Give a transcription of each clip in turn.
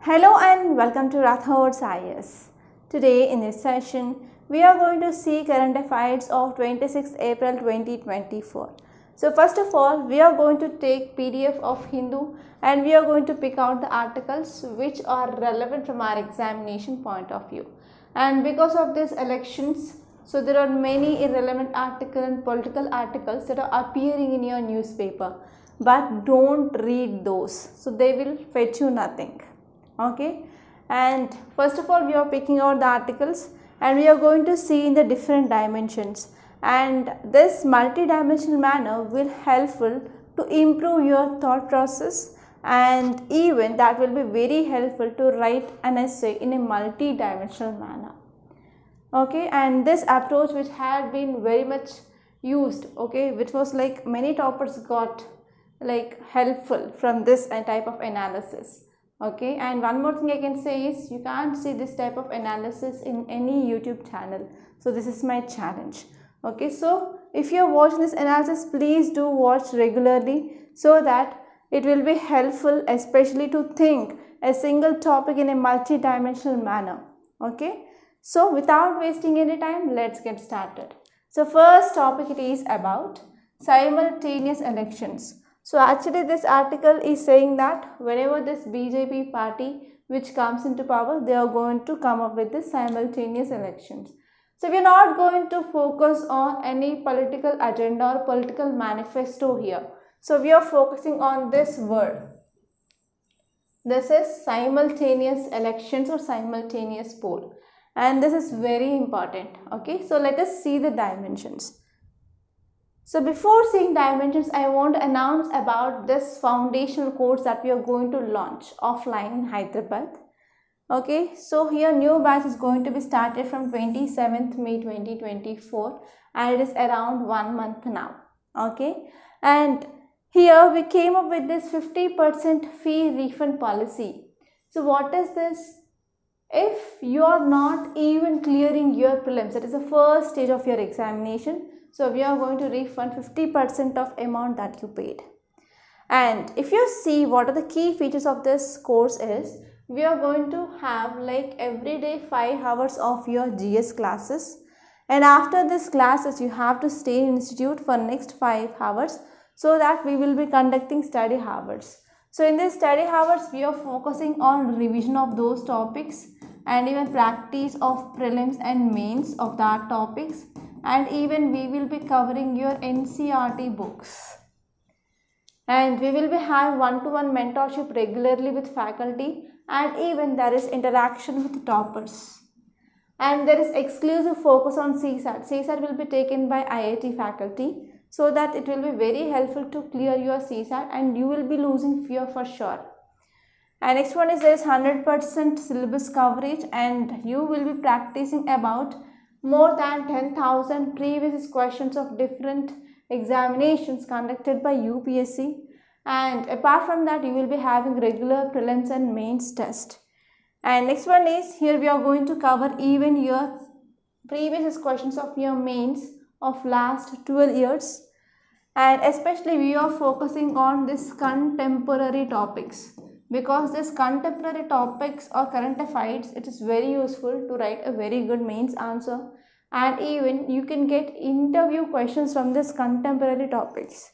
Hello and welcome to Rathods IAS. Today in this session, we are going to see current affairs of 26th April 2024. So first of all, we are going to take PDF of Hindu and we are going to pick out the articles which are relevant from our examination point of view. And because of these elections, so there are many irrelevant articles and political articles that are appearing in your newspaper. But don't read those. So they will fetch you nothing. Okay, and first of all we are picking out the articles and we are going to see in the different dimensions, and this multi-dimensional manner will helpful to improve your thought process, and even that will be very helpful to write an essay in a multi-dimensional manner. Okay, and this approach which had been very much used, okay, which was like many toppers got like helpful from this type of analysis. Okay, and one more thing I can say is you can't see this type of analysis in any YouTube channel. So this is my challenge. Okay, so if you are watching this analysis, please do watch regularly so that it will be helpful, especially to think a single topic in a multi-dimensional manner. Okay, so without wasting any time, let's get started. So first topic it is about simultaneous elections. So actually this article is saying that whenever this BJP party which comes into power, they are going to come up with this simultaneous elections. So we are not going to focus on any political agenda or political manifesto here. So we are focusing on this word. This is simultaneous elections or simultaneous poll. And this is very important. Okay, so let us see the dimensions. So before seeing dimensions, I want to announce about this foundational course that we are going to launch offline in Hyderabad. Okay, so here new batch is going to be started from 27th May 2024 and it is around 1 month now. Okay, and here we came up with this 50% fee refund policy. So what is this? If you are not even clearing your prelims, that is the first stage of your examination, so we are going to refund 50% of amount that you paid. And if you see what are the key features of this course is, we are going to have like every day 5 hours of your GS classes. And after these classes, you have to stay in institute for next 5 hours so that we will be conducting study hours. So in this study hours, we are focusing on revision of those topics and even practice of prelims and mains of that topics. And even we will be covering your NCERT books. And we will be having one-to-one mentorship regularly with faculty, and even there is interaction with toppers. And there is exclusive focus on CSAT. CSAT will be taken by IIT faculty so that it will be very helpful to clear your CSAT and you will be losing fear for sure. And next one is there is 100% syllabus coverage and you will be practicing about more than 10,000 previous questions of different examinations conducted by UPSC, and apart from that you will be having regular prelims and mains test. And next one is here we are going to cover even your previous questions of your mains of last 12 years, and especially we are focusing on this contemporary topics. Because this contemporary topics or current affairs, it is very useful to write a very good mains answer, and even you can get interview questions from this contemporary topics.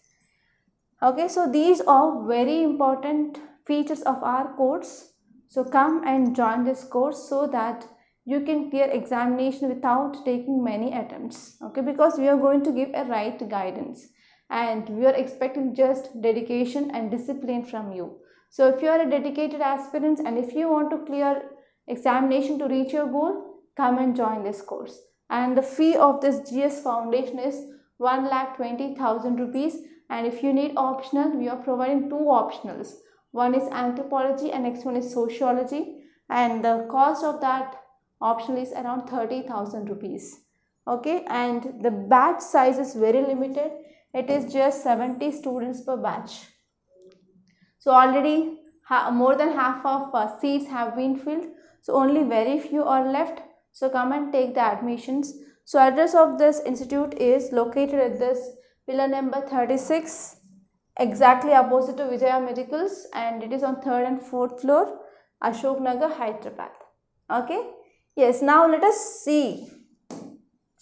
Okay, so these are very important features of our course. So come and join this course so that you can clear examination without taking many attempts. Okay, because we are going to give a right guidance and we are expecting just dedication and discipline from you. So if you are a dedicated aspirant and if you want to clear examination to reach your goal, come and join this course. And the fee of this GS foundation is 1,20,000 rupees. And if you need optional, we are providing 2 optionals. One is anthropology and next one is sociology. And the cost of that optional is around 30,000 rupees. Okay, and the batch size is very limited. It is just 70 students per batch. So already more than half of seats have been filled. So only very few are left. So come and take the admissions. So address of this institute is located at this pillar number 36, exactly opposite to Vijaya Medicals, and it is on 3rd and 4th floor. Ashoknagar, Hyderabad. Okay. Yes, now let us see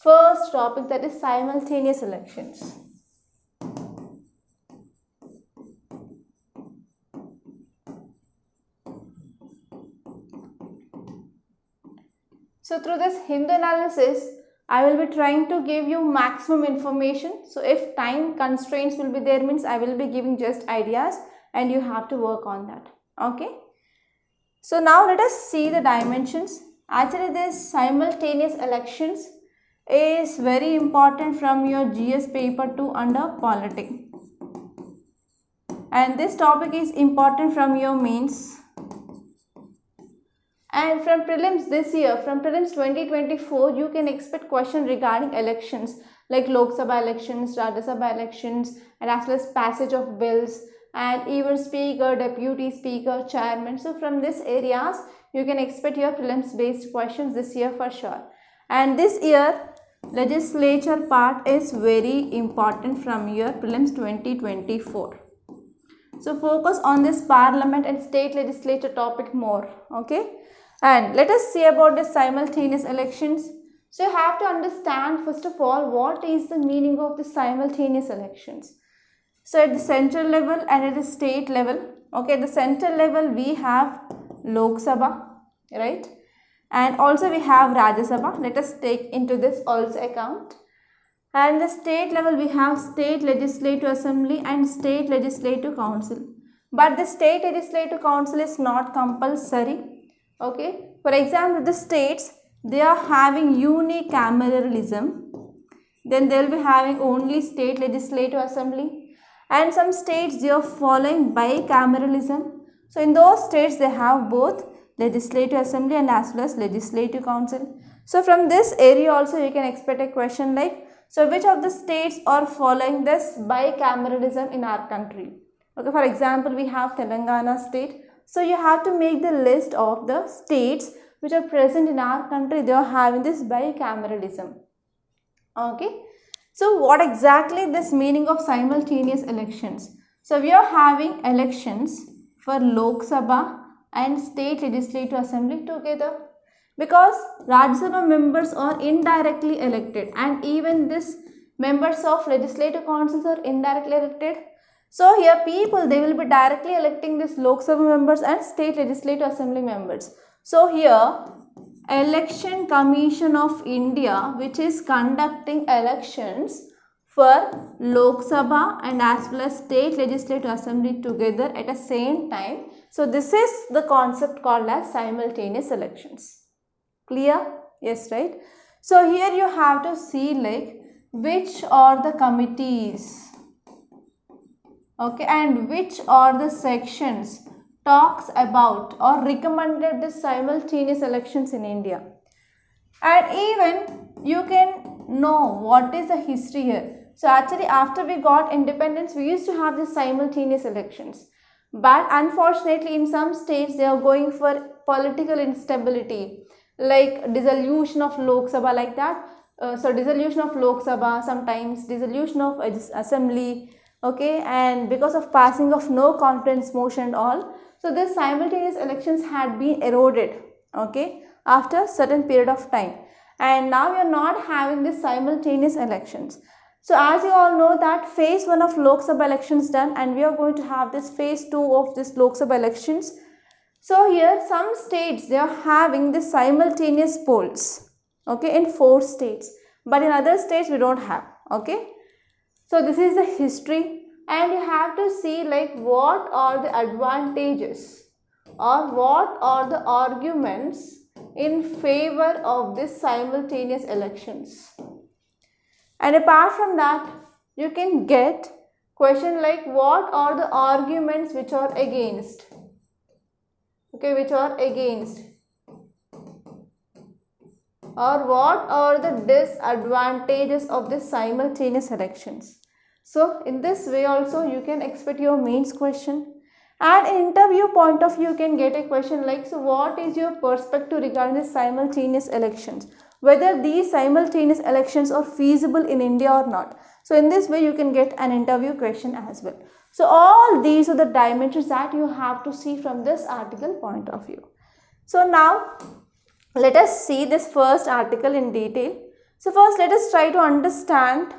first topic, that is simultaneous elections. So through this Hindu analysis, I will be trying to give you maximum information. So if time constraints will be there, means I will be giving just ideas and you have to work on that. Okay. So now let us see the dimensions. Actually, this simultaneous elections is very important from your GS paper 2 under politics. And this topic is important from your mains. And from prelims this year, from prelims 2024, you can expect questions regarding elections like Lok Sabha elections, Rajya Sabha elections, and as well as passage of bills, and even speaker, deputy speaker, chairman. So from these areas, you can expect your prelims based questions this year for sure. And this year, legislature part is very important from your prelims 2024. So focus on this parliament and state legislature topic more. Okay. And let us see about the simultaneous elections. So you have to understand first of all what is the meaning of the simultaneous elections. So at the central level and at the state level, okay, at the central level we have Lok Sabha, right? And also we have Rajya Sabha. Let us take into this also account. And the state level we have State Legislative Assembly and State Legislative Council. But the State Legislative Council is not compulsory. Okay, for example, the states, they are having unicameralism, then they will be having only State Legislative Assembly, and some states they are following bicameralism. So in those states they have both Legislative Assembly and as well as Legislative Council. So from this area also you can expect a question like, so which of the states are following this bicameralism in our country? Okay, for example, we have Telangana state. So you have to make the list of the states which are present in our country. They are having this bicameralism. Okay. So what exactly this meaning of simultaneous elections? So we are having elections for Lok Sabha and State Legislative Assembly together, because Rajya Sabha members are indirectly elected and even this members of Legislative Councils are indirectly elected. So here people, they will be directly electing this Lok Sabha members and State Legislative Assembly members. So here Election Commission of India, which is conducting elections for Lok Sabha and as well as State Legislative Assembly together at the same time. So this is the concept called as simultaneous elections. Clear? Yes, right? So here you have to see like which are the committees, okay, and which are the sections talks about or recommended the simultaneous elections in India. And even you can know what is the history here. So actually after we got independence, we used to have the simultaneous elections. But unfortunately in some states they are going for political instability, like dissolution of Lok Sabha, like that. So dissolution of Lok Sabha, sometimes dissolution of assembly, okay, and because of passing of no confidence motion and all. So this simultaneous elections had been eroded, okay, after certain period of time. And now we are not having this simultaneous elections. So as you all know that phase 1 of Lok Sabha elections done, and we are going to have this phase 2 of this Lok Sabha elections. So here some states they are having this simultaneous polls, okay, in 4 states, but in other states we don't have, okay. So this is the history, and you have to see like what are the advantages or what are the arguments in favor of this simultaneous elections. And apart from that, you can get question like what are the arguments which are against, okay, which are against, or what are the disadvantages of this simultaneous elections. So in this way also you can expect your mains question. And in interview point of view you can get a question like, so what is your perspective regarding the simultaneous elections, whether these simultaneous elections are feasible in India or not. So in this way you can get an interview question as well. So all these are the dimensions that you have to see from this article point of view. So now let us see this first article in detail. So first let us try to understand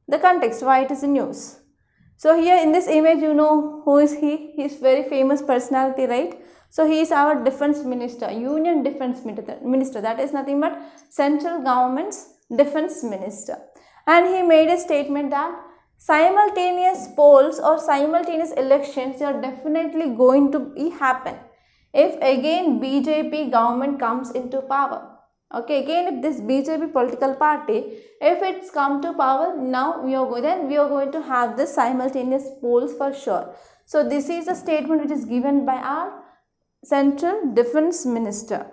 the context, why it is in news. So here in this image, you know who is he? He is very famous personality, right? So he is our defense minister, Union Defense Minister. That is nothing but central government's defense minister. And he made a statement that simultaneous polls or simultaneous elections are definitely going to happen if again BJP government comes into power. Okay, again if this BJP political party, if it's come to power, now we are going to have this simultaneous polls for sure. So this is a statement which is given by our central defense minister.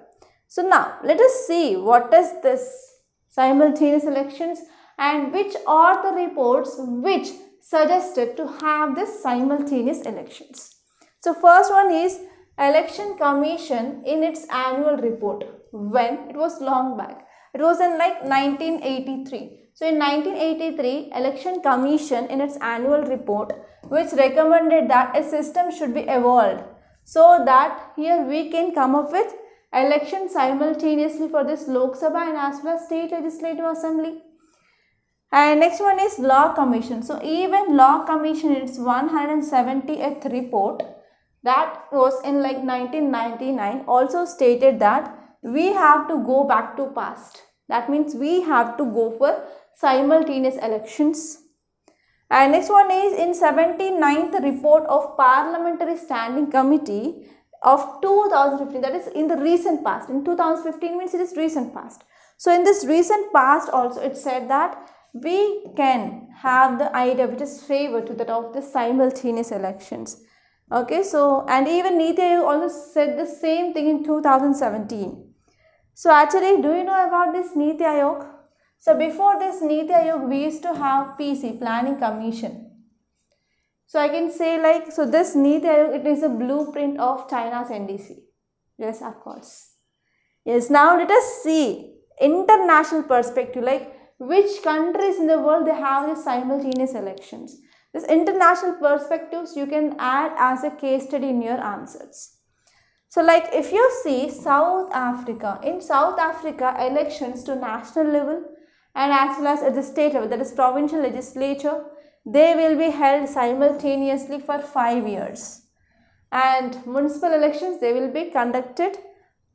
So now let us see what is this simultaneous elections and which are the reports which suggested to have this simultaneous elections. So first one is Election Commission in its annual report. When? It was long back. It was in like 1983. So in 1983, Election Commission in its annual report which recommended that a system should be evolved so that here we can come up with elections simultaneously for this Lok Sabha and as well as State Legislative Assembly. And next one is Law Commission. So even Law Commission in its 170th report that was in like 1999 also stated that we have to go back to past. That means we have to go for simultaneous elections. And next one is in 79th report of Parliamentary Standing Committee of 2015, that is in the recent past. In 2015 means it is recent past. So in this recent past also it said that we can have the idea which is favored to that of the simultaneous elections. Okay, so and even Niti Aayog also said the same thing in 2017. So actually, do you know about this Niti Aayog? So before this Niti Aayog, we used to have PC, Planning Commission. So I can say like, so this Niti Aayog, it is a blueprint of China's NDC. Yes, of course. Yes, now let us see international perspective, like which countries in the world they have these simultaneous elections. This international perspectives you can add as a case study in your answers. So like if you see South Africa, in South Africa elections to national level and as well as at the state level, that is provincial legislature, they will be held simultaneously for 5 years. And municipal elections, they will be conducted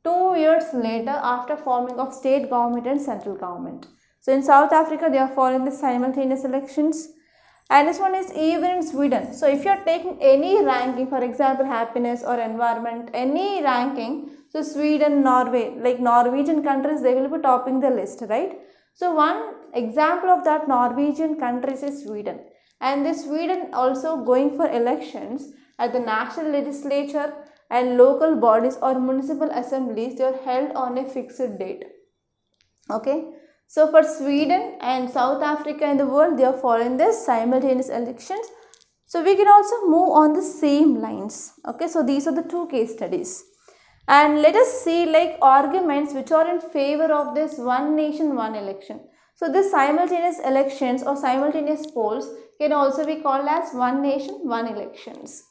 2 years later after forming of state government and central government. So in South Africa, they are following the simultaneous elections. And this one is even in Sweden. So if you are taking any ranking, for example, happiness or environment, any ranking, so Sweden, Norway, like Norwegian countries, they will be topping the list, right? So one example of that Norwegian countries is Sweden. And this Sweden also going for elections at the national legislature and local bodies or municipal assemblies, they are held on a fixed date. Okay. So for Sweden and South Africa in the world, they are following this simultaneous elections. So we can also move on the same lines. Okay, so these are the two case studies. And let us see like arguments which are in favor of this one nation, one election. So this simultaneous elections or simultaneous polls can also be called as one nation, one elections.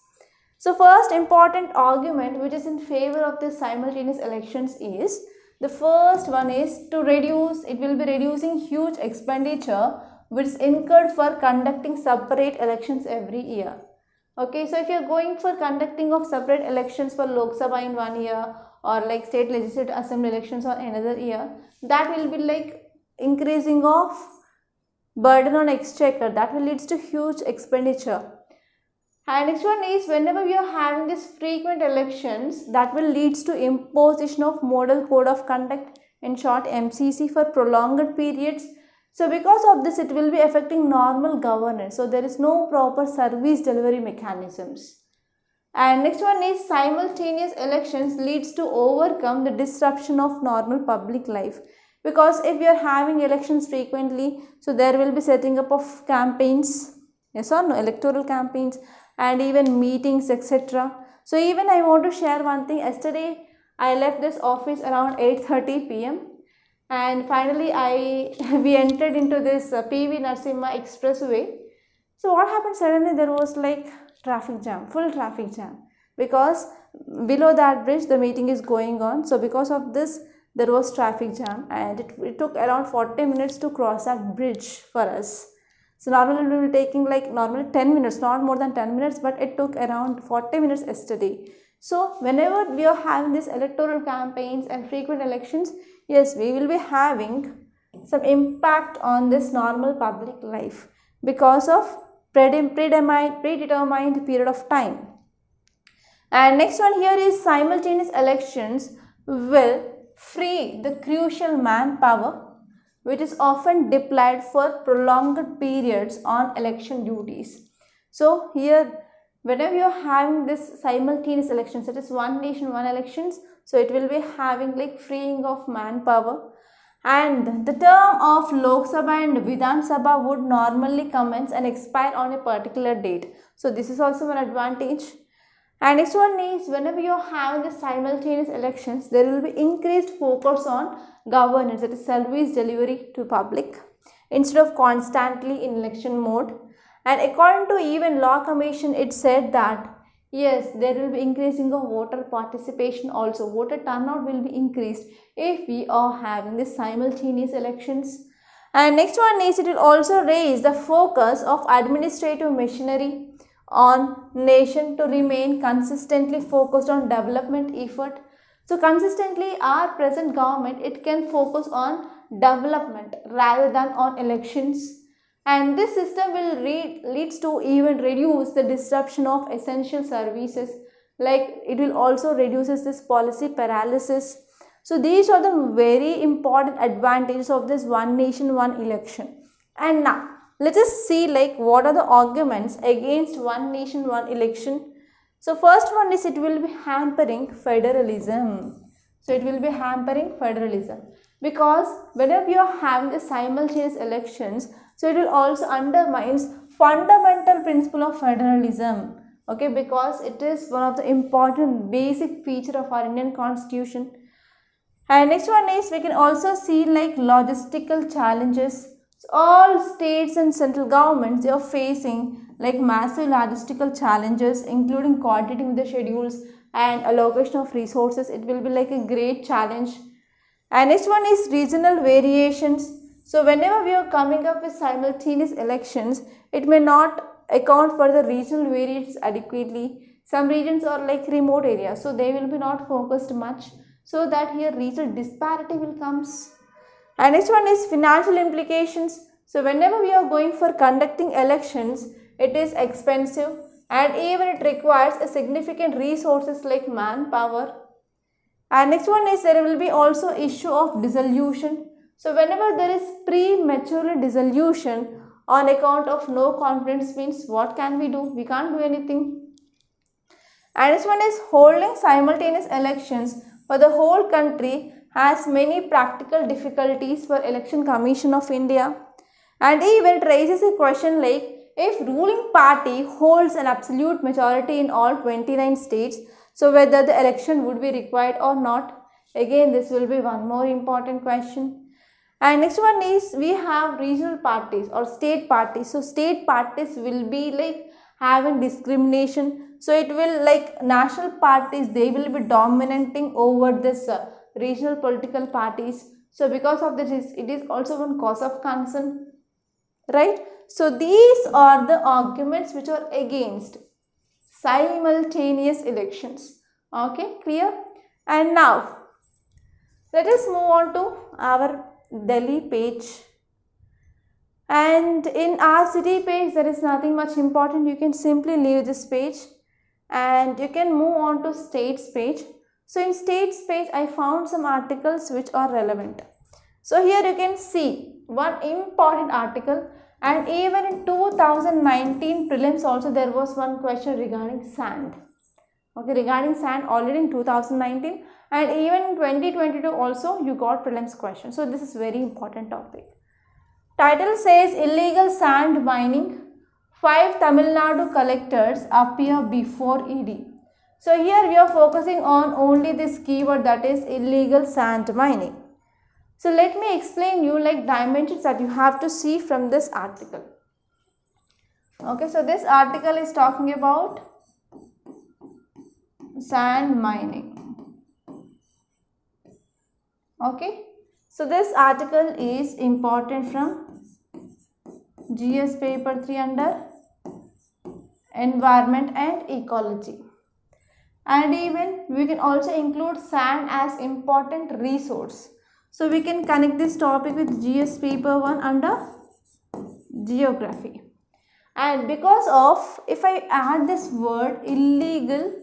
So first important argument which is in favor of this simultaneous elections is, the first one is to reduce, it will be reducing huge expenditure which is incurred for conducting separate elections every year. Okay, so if you are going for conducting of separate elections for Lok Sabha in 1 year or like state legislative assembly elections or another year, that will be like increasing of burden on exchequer, that will lead to huge expenditure. And next one is whenever we are having these frequent elections, that will lead to imposition of model code of conduct, in short MCC, for prolonged periods. So because of this, it will be affecting normal governance. So there is no proper service delivery mechanisms. And next one is simultaneous elections leads to overcome the disruption of normal public life. Because if you are having elections frequently, so there will be setting up of campaigns, yes or no, electoral campaigns, and even meetings, etc. So even I want to share one thing. Yesterday I left this office around 8:30 p.m. and finally we entered into this PV Narasimha Expressway. So what happened, suddenly there was like traffic jam, full traffic jam, because below that bridge the meeting is going on. So because of this there was traffic jam, and it took around 40 minutes to cross that bridge for us. So normally we will be taking like normally 10 minutes, not more than 10 minutes, but it took around 40 minutes yesterday. So whenever we are having these electoral campaigns and frequent elections, yes, we will be having some impact on this normal public life because of predetermined period of time. And next one here is simultaneous elections will free the crucial manpower which is often deployed for prolonged periods on election duties. So here whenever you are having this simultaneous elections, that is one nation one elections, so it will be having like freeing of manpower, and the term of Lok Sabha and Vidhan Sabha would normally commence and expire on a particular date. So this is also an advantage. And next one is whenever you are having the simultaneous elections, there will be increased focus on governance, that is service delivery to public, instead of constantly in election mode. And according to even Law Commission, it said that yes, there will be increasing of voter participation also. Voter turnout will be increased if we are having the simultaneous elections. And next one is it will also raise the focus of administrative machinery on nation to remain consistently focused on development effort. So consistently our present government, it can focus on development rather than on elections. And this system will leads to even reduce the disruption of essential services, like it will also reduces this policy paralysis. So these are the very important advantages of this one nation one election. And now let us see like what are the arguments against one nation one election. So first one is it will be hampering federalism. So it will be hampering federalism because whenever you are having the simultaneous elections, so it will also undermines fundamental principle of federalism. Okay, because it is one of the important basic feature of our Indian constitution. And next one is we can also see like logistical challenges. So all states and central governments, they are facing like massive logistical challenges, including coordinating the schedules and allocation of resources. It will be like a great challenge. And next one is regional variations. So whenever we are coming up with simultaneous elections, it may not account for the regional variations adequately. Some regions are like remote areas, so they will be not focused much, so that here regional disparity will comes. And next one is financial implications. So whenever we are going for conducting elections, it is expensive and even it requires a significant resources like manpower. And next one is there will be also issue of dissolution. So whenever there is premature dissolution on account of no confidence, means what can we do? We can't do anything. And this one is holding simultaneous elections for the whole country has many practical difficulties for Election Commission of India. And even it raises a question like if ruling party holds an absolute majority in all 29 states, so whether the election would be required or not. Again, this will be one more important question. And next one is we have regional parties or state parties. So state parties will be like having discrimination. So it will like national parties, they will be dominating over this regional political parties. So because of this, it is also one cause of concern, right? So these are the arguments which are against simultaneous elections. Okay, clear? And now let us move on to our Delhi page. And in our city page, there is nothing much important. You can simply leave this page and you can move on to states page. So in states page, I found some articles which are relevant. So here you can see one important article, and even in 2019 prelims also there was one question regarding sand. Okay, regarding sand already in 2019, and even in 2022 also you got prelims question. So this is very important topic. Title says illegal sand mining, 5 Tamil Nadu collectors appear before ED. So here we are focusing on only this keyword, that is illegal sand mining. So let me explain you like dimensions that you have to see from this article. Okay, so this article is talking about sand mining. Okay, so this article is important from GS paper 3 under environment and ecology. And even we can also include sand as important resource. So we can connect this topic with GS paper 1 under geography. And because of, if I add this word illegal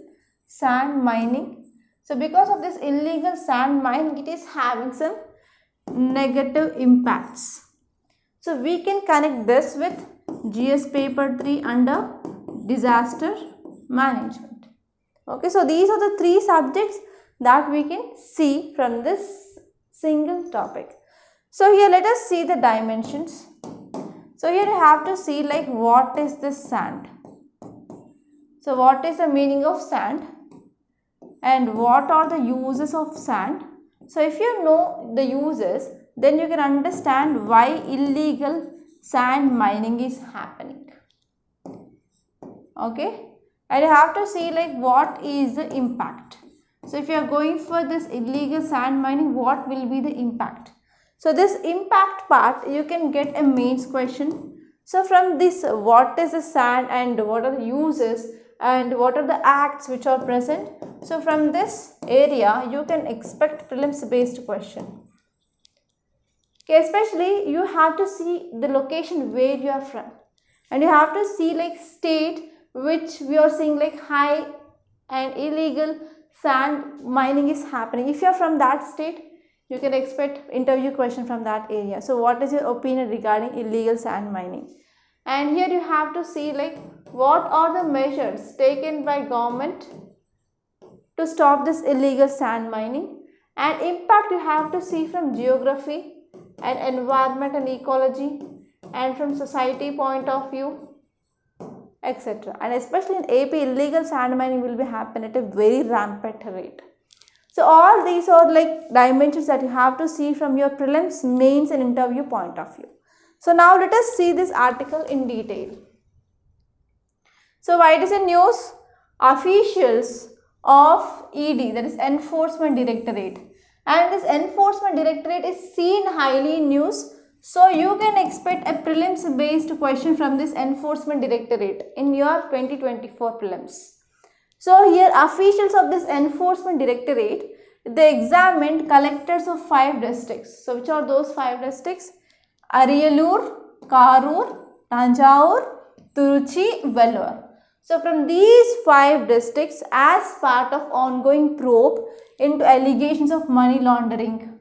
sand mining, so because of this illegal sand mining, it is having some negative impacts. So we can connect this with GS paper 3 under disaster management. Okay, so these are the three subjects that we can see from this single topic. So here let us see the dimensions. So here you have to see like what is this sand. So what is the meaning of sand and what are the uses of sand. So if you know the uses, then you can understand why illegal sand mining is happening. Okay, and you have to see like what is the impact. So if you are going for this illegal sand mining, what will be the impact? So this impact part you can get a mains question. So from this, what is the sand and what are the uses and what are the acts which are present? So from this area you can expect prelims based question. Okay, especially you have to see the location where you are from, and you have to see like state which we are seeing like high and illegal sand mining is happening. If you are from that state, you can expect interview question from that area. So what is your opinion regarding illegal sand mining? And here you have to see like what are the measures taken by government to stop this illegal sand mining, and impact you have to see from geography and environment and ecology and from society point of view, etc. And especially in AP, illegal sand mining will be happening at a very rampant rate. So all these are like dimensions that you have to see from your prelims, mains and interview point of view. So now let us see this article in detail. So why it is in news? Officials of ED, that is Enforcement Directorate, and this Enforcement Directorate is seen highly in news. So you can expect a prelims based question from this Enforcement Directorate in your 2024 prelims. So here officials of this Enforcement Directorate, they examined collectors of 5 districts. So which are those 5 districts? Ariyalur, Karur, Tanjavur, Tiruchi, Vellore. So from these 5 districts, as part of ongoing probe into allegations of money laundering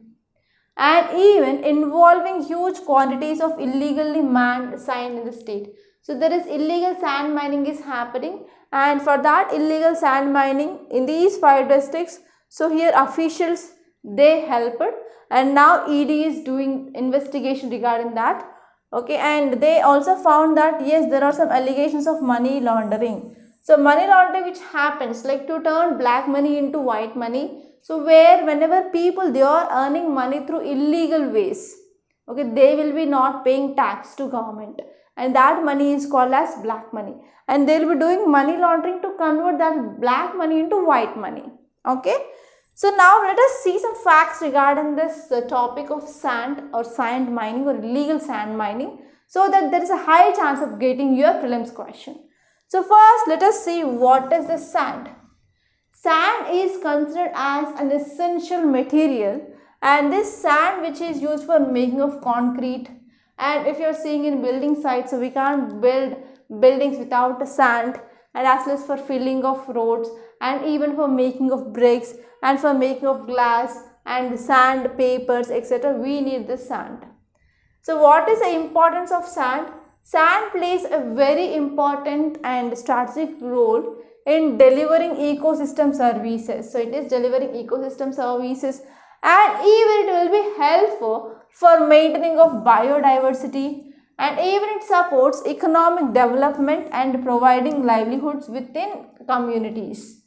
and even involving huge quantities of illegally mined sand in the state. So there is illegal sand mining is happening, and for that illegal sand mining in these 5 districts, so here officials they helped, and now ED is doing investigation regarding that. Okay, and they also found that yes, there are some allegations of money laundering. So money laundering which happens like to turn black money into white money. So where whenever people they are earning money through illegal ways, okay, they will be not paying tax to government, and that money is called as black money, and they will be doing money laundering to convert that black money into white money. Okay, so now let us see some facts regarding this topic of sand or sand mining or illegal sand mining, so that there is a high chance of getting your prelims question. So first let us see what is the sand. Sand is considered as an essential material, and this sand which is used for making of concrete, and if you are seeing in building sites, so we can't build buildings without sand, and as well as for filling of roads and even for making of bricks and for making of glass and sand papers, etc. we need the sand. So what is the importance of sand? Sand plays a very important and strategic role in delivering ecosystem services. So it is delivering ecosystem services, and even it will be helpful for maintaining of biodiversity, and even it supports economic development and providing livelihoods within communities.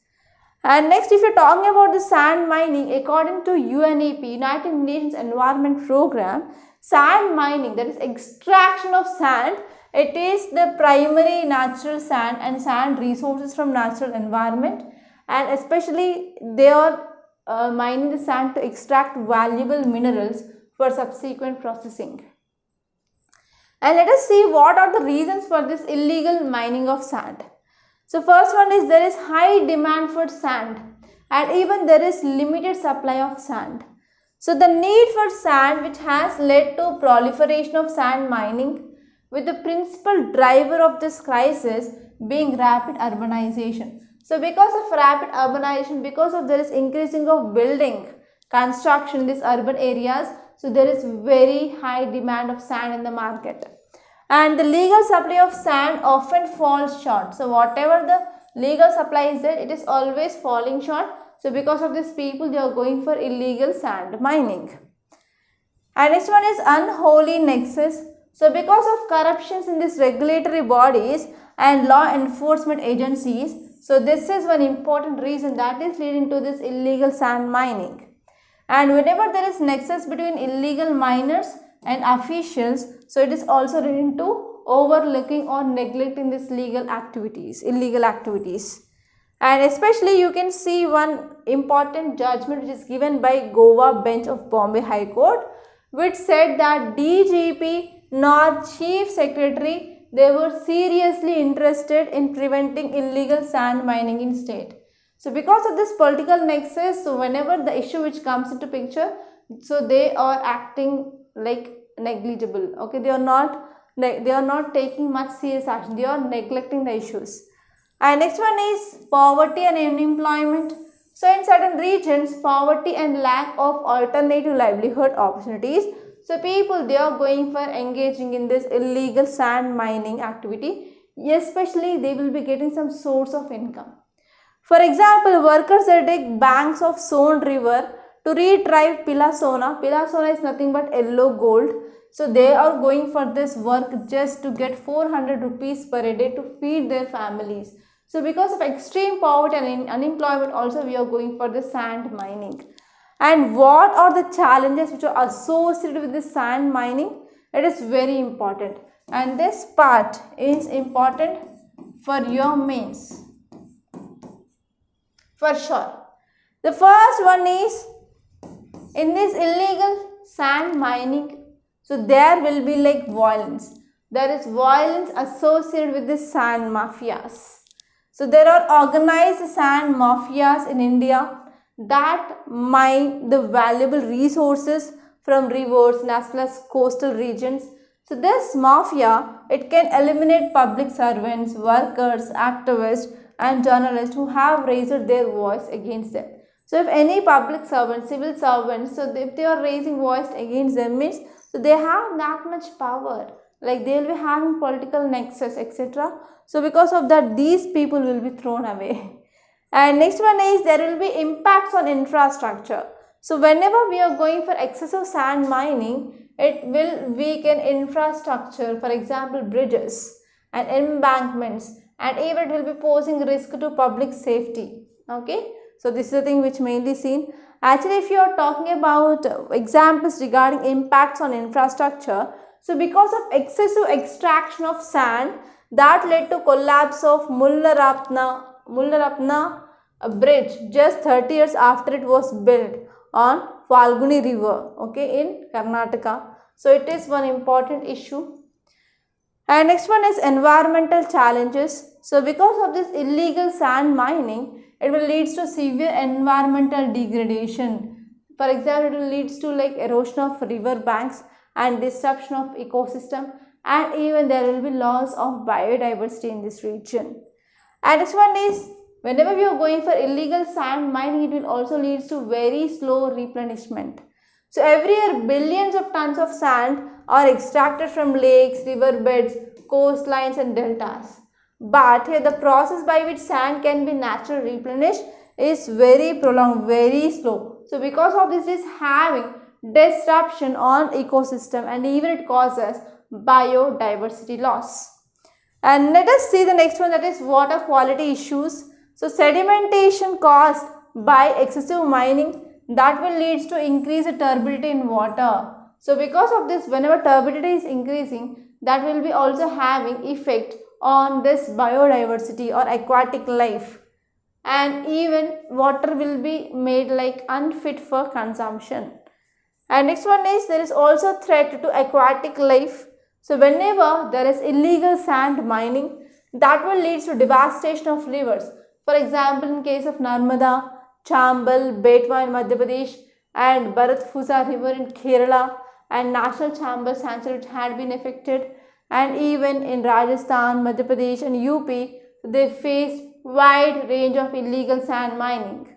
And next, if you're talking about the sand mining, according to UNEP, United Nations Environment Program, sand mining, that is extraction of sand, it is the primary natural sand and sand resources from natural environment, and especially they are mining the sand to extract valuable minerals for subsequent processing. And let us see what are the reasons for this illegal mining of sand. So first one is there is high demand for sand and even there is limited supply of sand. So the need for sand, which has led to proliferation of sand mining, with the principal driver of this crisis being rapid urbanization. So because of rapid urbanization, because of there is increasing of building, construction in these urban areas, so there is very high demand of sand in the market. And the legal supply of sand often falls short. So whatever the legal supply is there, it is always falling short. So because of this, people, they are going for illegal sand mining. And next one is unholy nexus. So because of corruptions in these regulatory bodies and law enforcement agencies, so this is one important reason that is leading to this illegal sand mining. And whenever there is nexus between illegal miners and officials, so it is also leading to overlooking or neglecting these illegal activities. And especially you can see one important judgment which is given by Goa bench of Bombay High Court, which said that DGP nor Chief Secretary, they were seriously interested in preventing illegal sand mining in state. So because of this political nexus, so whenever the issue which comes into picture, so they are acting like negligible. Okay, they are not taking much serious action. They are neglecting the issues. And next one is poverty and unemployment. So in certain regions, poverty and lack of alternative livelihood opportunities. So people, they are going for engaging in this illegal sand mining activity. Especially they will be getting some source of income. For example, workers that take banks of Son River to retrieve Pilasona. Pilasona is nothing but yellow gold. So they are going for this work just to get 400 rupees per day to feed their families. So because of extreme poverty and unemployment also, we are going for the sand mining. And what are the challenges which are associated with this sand mining? It is very important. And this part is important for your mains. For sure. The first one is, in this illegal sand mining, so there will be like violence. There is violence associated with the sand mafias. So there are organized sand mafias in India that mine the valuable resources from rivers and as well as coastal regions. So this mafia, it can eliminate public servants, workers, activists and journalists who have raised their voice against them. So if any public servant, civil servants, so if they are raising voice against them, means so they have that much power, like they will be having political nexus, etc. So because of that, these people will be thrown away. And next one is there will be impacts on infrastructure. So whenever we are going for excessive sand mining, it will weaken infrastructure, for example bridges and embankments, and even it will be posing risk to public safety. Okay, so this is the thing which mainly seen. Actually, if you are talking about examples regarding impacts on infrastructure, so because of excessive extraction of sand, that led to collapse of Mullarapna bridge just 30 years after it was built on Falguni river, okay, in Karnataka. So it is one important issue. And next one is environmental challenges. So because of this illegal sand mining, it will lead to severe environmental degradation. For example, it will lead to like erosion of river banks and disruption of ecosystem, and even there will be loss of biodiversity in this region. And next one is, whenever we are going for illegal sand mining, it will also lead to very slow replenishment. So every year billions of tons of sand are extracted from lakes, riverbeds, coastlines and deltas. But here the process by which sand can be naturally replenished is very prolonged, very slow. So because of this, it is having disruption on ecosystem and even it causes biodiversity loss. And let us see the next one, that is water quality issues. So sedimentation caused by excessive mining, that will lead to increased turbidity in water. So because of this, whenever turbidity is increasing, that will be also having effect on this biodiversity or aquatic life, and even water will be made like unfit for consumption. And next one is, there is also threat to aquatic life. So whenever there is illegal sand mining, that will lead to devastation of rivers. For example, in case of Narmada, Chambal, Betwa in Madhya Pradesh, and Bharatpuzha river in Kerala, and National Chamber Sanctuary which had been affected, and even in Rajasthan, Madhya Pradesh and UP, they faced wide range of illegal sand mining.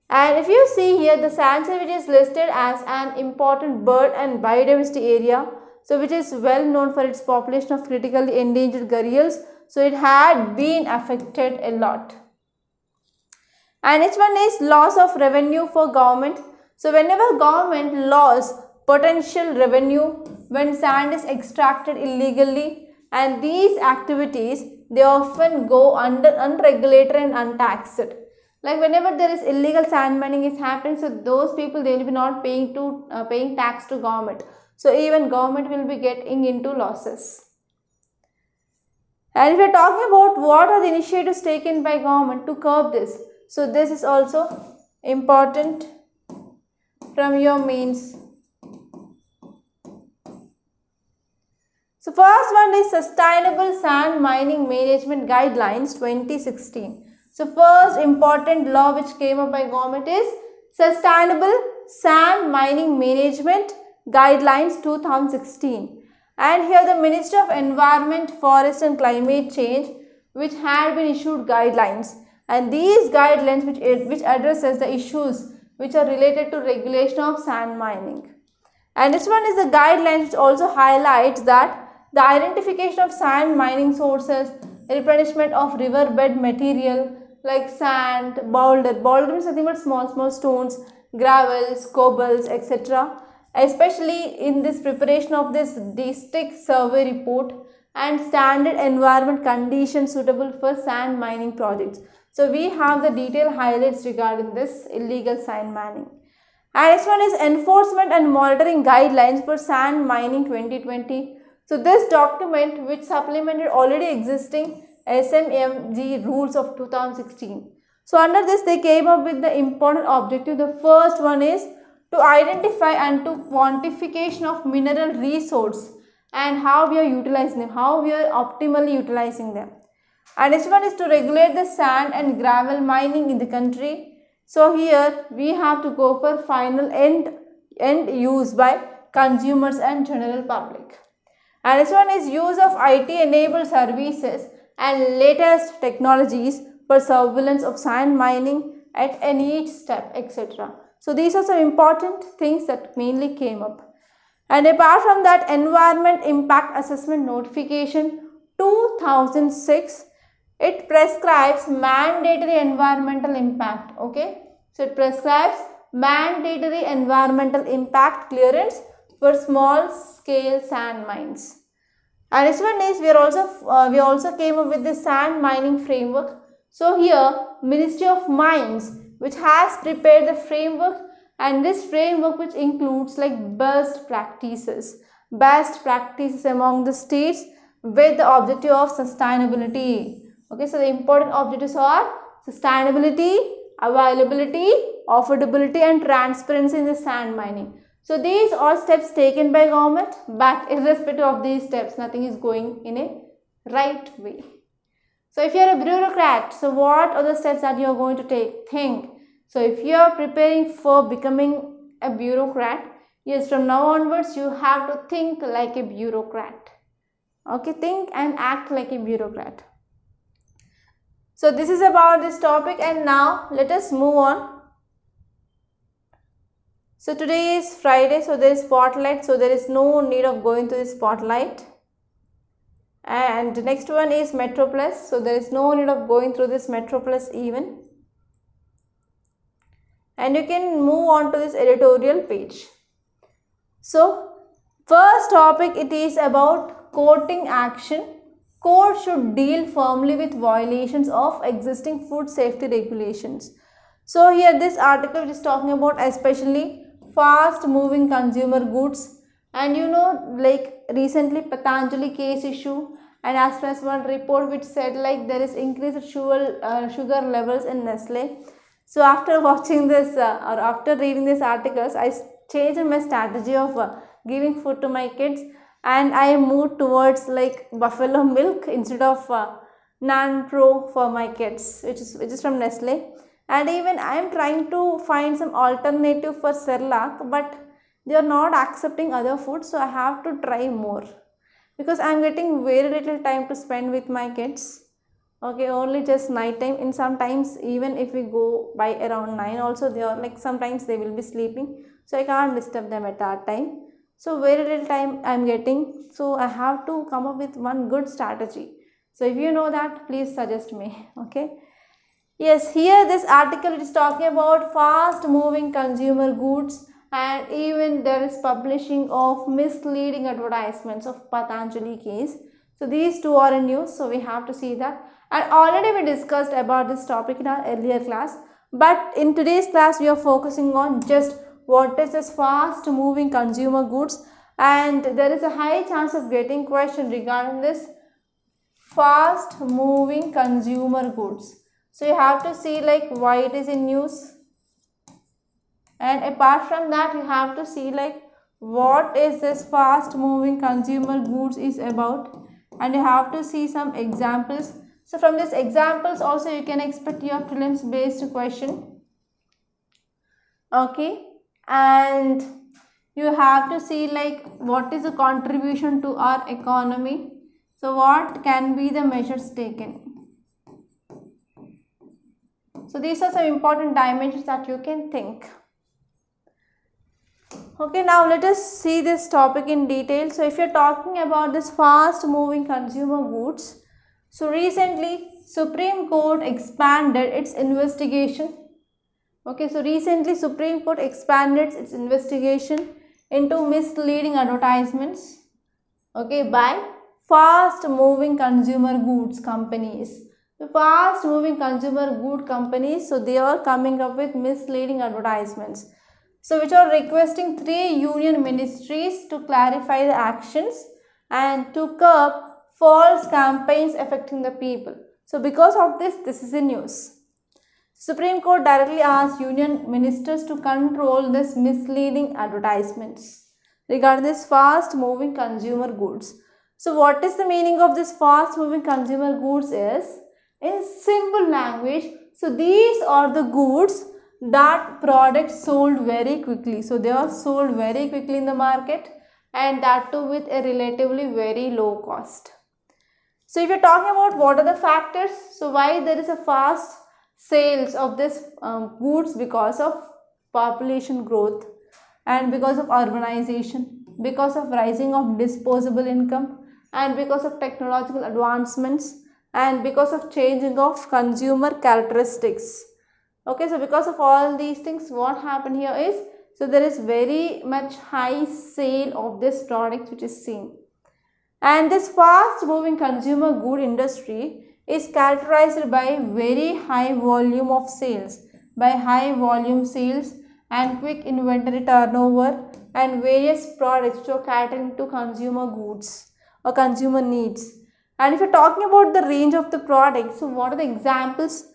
And if you see here, the sanctuary which is listed as an important bird and biodiversity area, so which is well known for its population of critically endangered gharials, so it had been affected a lot. And next one is loss of revenue for government. So whenever government lost potential revenue when sand is extracted illegally, and these activities, they often go under unregulated and untaxed. Like whenever there is illegal sand mining is happening, so those people, they will be not paying tax to government. So even government will be getting into losses. And if we are talking about what are the initiatives taken by government to curb this, so this is also important from your mains. So first one is Sustainable Sand Mining Management Guidelines 2016. So first important law which came up by government is Sustainable Sand Mining Management Guidelines 2016. And here the Ministry of Environment, Forest and Climate Change, which had been issued guidelines. And these guidelines which addresses the issues which are related to regulation of sand mining. And this one is the guidelines which also highlights that the identification of sand mining sources, replenishment of riverbed material like sand, boulder is nothing but small stones, gravels, cobbles, etc. Especially in this preparation of this district survey report and standard environment conditions suitable for sand mining projects. So we have the detailed highlights regarding this illegal sand mining. And next one is Enforcement and Monitoring Guidelines for Sand Mining 2020. So this document which supplemented already existing SMMG rules of 2016. So under this they came up with the important objective. The first one is to identify and to quantification of mineral resource and how we are utilizing them, how we are optimally utilizing them. And next one is to regulate the sand and gravel mining in the country. So here we have to go for final end use by consumers and general public. And this one is use of IT enabled services and latest technologies for surveillance of sand mining at any step, etc. So these are some important things that mainly came up. And apart from that, Environment Impact Assessment Notification 2006, it prescribes mandatory environmental impact. Okay, so it prescribes mandatory environmental impact clearance for small scale sand mines. And this one is we also came up with the sand mining framework. So here Ministry of Mines which has prepared the framework, and this framework which includes like best practices among the states with the objective of sustainability. Okay, so the important objectives are sustainability, availability, affordability and transparency in the sand mining. So these are steps taken by government, but irrespective of these steps, nothing is going in a right way. So if you are a bureaucrat, so what are the steps that you are going to take? Think. So if you are preparing for becoming a bureaucrat, yes, from now onwards you have to think like a bureaucrat. Okay, think and act like a bureaucrat. So this is about this topic, and now let us move on. So today is Friday, so there is spotlight, so there is no need of going to the spotlight. And the next one is Metro Plus, so there is no need of going through this Metro Plus even. And you can move on to this editorial page. So first topic, it is about courting action. court should deal firmly with violations of existing food safety regulations. So here this article is talking about especially fast moving consumer goods, and like recently Patanjali case issue, and as well as one report which said like there is increased sugar levels in Nestle. So after watching this or after reading these articles, I changed my strategy of giving food to my kids, and I moved towards like buffalo milk instead of Nan Pro for my kids, which is from Nestle. And even I am trying to find some alternative for Cerelac, but they are not accepting other foods, so I have to try more because I am getting very little time to spend with my kids. Okay, only just night time. In sometimes even if we go by around 9 also, they are like sometimes they will be sleeping, so I can't disturb them at that time. So very little time I am getting, so I have to come up with one good strategy. So if you know that, please suggest me. Okay. Yes, here this article is talking about fast moving consumer goods, and even there is publishing of misleading advertisements of Patanjali case. So these two are in news, so we have to see that. And already we discussed about this topic in our earlier class, but in today's class we are focusing on just what is this fast moving consumer goods, and there is a high chance of getting question regarding this fast moving consumer goods. So you have to see like why it is in news, and apart from that you have to see like what is this fast moving consumer goods is about, and you have to see some examples. So from these examples also you can expect your prelims based question. Okay, and you have to see like what is the contribution to our economy. So what can be the measures taken. So these are some important dimensions that you can think. Okay, now let us see this topic in detail. So if you are talking about this fast moving consumer goods, so recently Supreme Court expanded its investigation. Okay, so recently Supreme Court expanded its investigation into misleading advertisements, okay, by fast moving consumer goods companies. The fast moving consumer good companies, so they are coming up with misleading advertisements, so which are requesting 3 union ministries to clarify the actions and to curb false campaigns affecting the people. So because of this is in news. Supreme Court directly asked union ministers to control this misleading advertisements regarding this fast moving consumer goods. So what is the meaning of this fast moving consumer goods is, in simple language, so these are the goods that products sold very quickly. So they are sold very quickly in the market, and that too with a relatively very low cost. So if you are talking about what are the factors, so why there is a fast sales of this goods, because of population growth and because of urbanization, because of rising of disposable income, and because of technological advancements, and because of changing of consumer characteristics. Okay, so because of all these things, what happened here is, so there is very much high sale of this product which is seen. And this fast moving consumer good industry is characterized by very high volume of sales, by high volume sales and quick inventory turnover, and various products which are catering to consumer goods or consumer needs. And if you are talking about the range of the product, so what are the examples?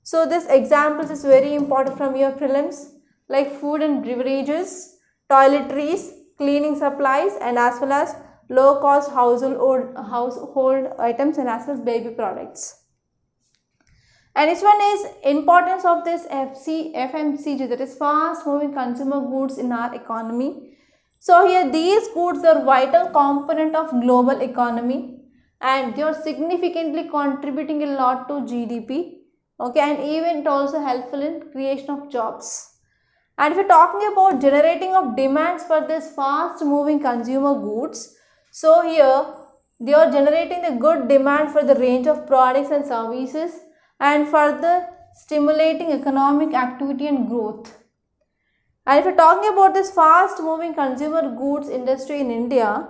So this examples is very important from your prelims, like food and beverages, toiletries, cleaning supplies, and as well as low cost household items, and as well as baby products. And this one is importance of this FMCG, that is fast moving consumer goods in our economy. So here these goods are vital component of global economy, and they are significantly contributing a lot to GDP. Okay, and even it also helpful in creation of jobs. And if you're talking about generating of demands for this fast moving consumer goods, so here they are generating a good demand for the range of products and services, and further stimulating economic activity and growth. And if you're talking about this fast moving consumer goods industry in India,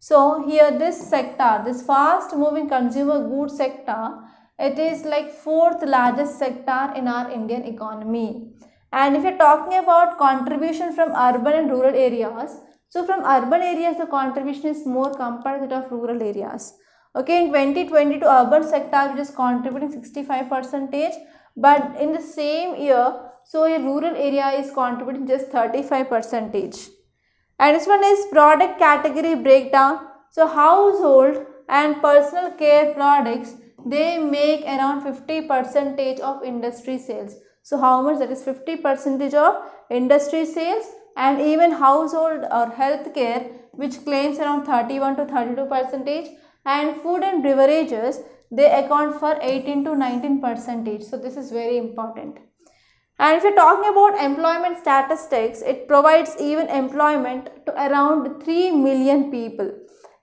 So here this sector, this fast moving consumer goods sector, it is like 4th largest sector in our Indian economy. And if you're talking about contribution from urban and rural areas, so from urban areas the contribution is more compared to that of rural areas. Okay, in 2022 urban sector which is contributing 65%, but in the same year, so a rural area is contributing just 35%. And this one is product category breakdown. So household and personal care products, they make around 50% of industry sales. So how much? That is 50% of industry sales, and even household or healthcare which claims around 31 to 32%, and food and beverages, they account for 18 to 19%. So this is very important. And if you are talking about employment statistics, it provides even employment to around 3 million people,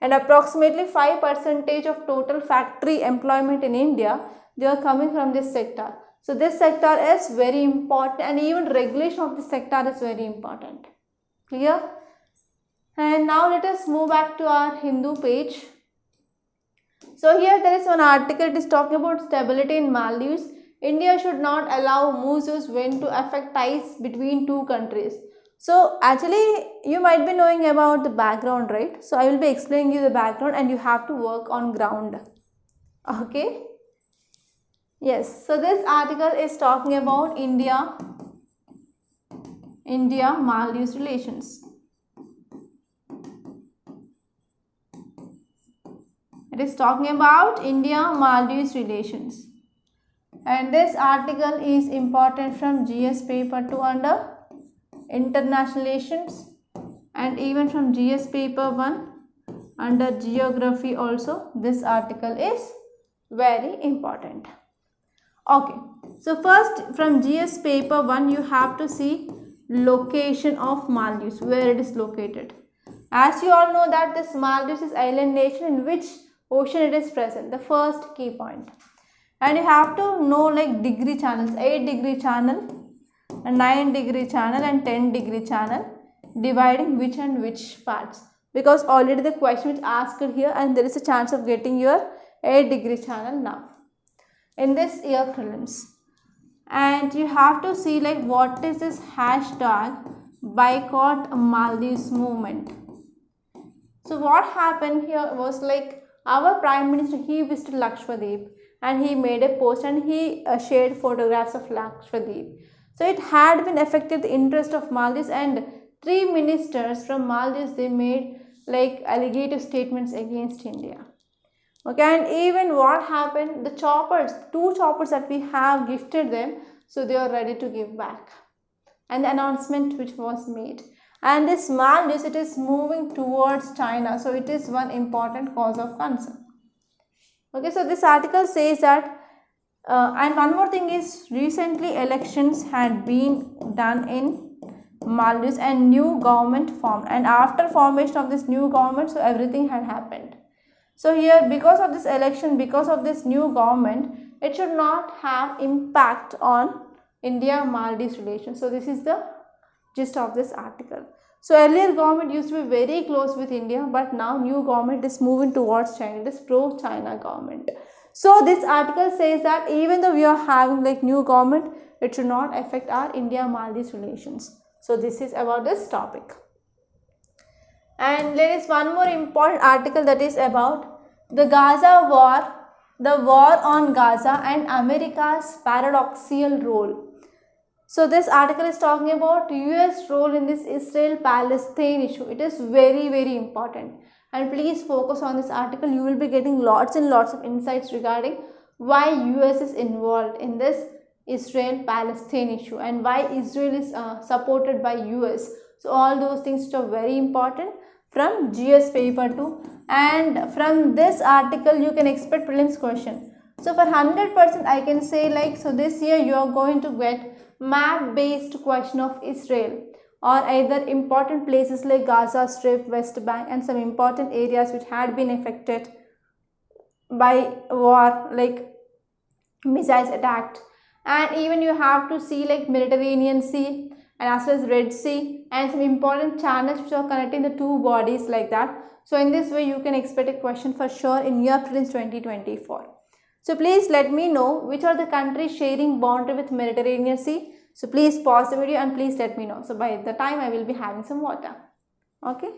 and approximately 5% of total factory employment in India, they are coming from this sector. So this sector is very important, and even regulation of this sector is very important. Clear? And now let us move back to our Hindu page. So here there is one article, it is talking about stability in Maldives. India should not allow monsoon wind to affect ties between two countries. So actually you might be knowing about the background, right? So I will be explaining you the background and you have to work on ground. Okay? Yes, so this article is talking about India-Maldives relations. It is talking about India-Maldives relations. And this article is important from GS paper 2 under international relations, and even from GS paper 1 under geography also this article is very important. Okay, so first from GS paper 1 you have to see location of Maldives, where it is located. As you all know that this Maldives is island nation, in which ocean it is present, the first key point. And you have to know like degree channels, 8-degree channel, a 9-degree channel and 10-degree channel, dividing which and which parts, because already the question is asked here and there is a chance of getting your 8-degree channel now in this year prelims. And you have to see like what is this hashtag boycott Maldives movement. So what happened here was like our Prime Minister, he visited Lakshadweep and he made a post and he shared photographs of Lakshadweep. So it had been affected the interest of Maldives, and 3 ministers from Maldives, they made like allegative statements against India. Okay, and even what happened, the choppers, 2 choppers that we have gifted them, so they are ready to give back. And the announcement which was made. And this Maldives, it is moving towards China, so it is one important cause of concern. Okay, so this article says that, and one more thing is, recently elections had been done in Maldives and new government formed, and after formation of this new government, so everything had happened. So here, because of this election, because of this new government, it should not have impact on India-Maldives relations. So this is the gist of this article. So earlier government used to be very close with India, but now new government is moving towards China. It is pro-China government. So this article says that even though we are having like new government, it should not affect our India-Maldives relations. So this is about this topic. And there is one more important article, that is about the Gaza war, the war on Gaza and America's paradoxical role. So this article is talking about US role in this Israel-Palestine issue. It is very, very important. And please focus on this article. You will be getting lots and lots of insights regarding why US is involved in this Israel-Palestine issue and why Israel is supported by US. So all those things are very important from GS paper 2. And from this article you can expect prelims question. So for 100% I can say like, so this year you are going to get map based question of Israel, or either important places like Gaza Strip, West Bank, and some important areas which had been affected by war, like missiles attacked. And even you have to see like Mediterranean Sea, and as well as Red Sea, and some important channels which are connecting the two bodies like that. So in this way you can expect a question for sure in your prelims 2024. So please let me know which are the countries sharing boundary with Mediterranean Sea. So please pause the video and please let me know. So by the time I will be having some water. Okay.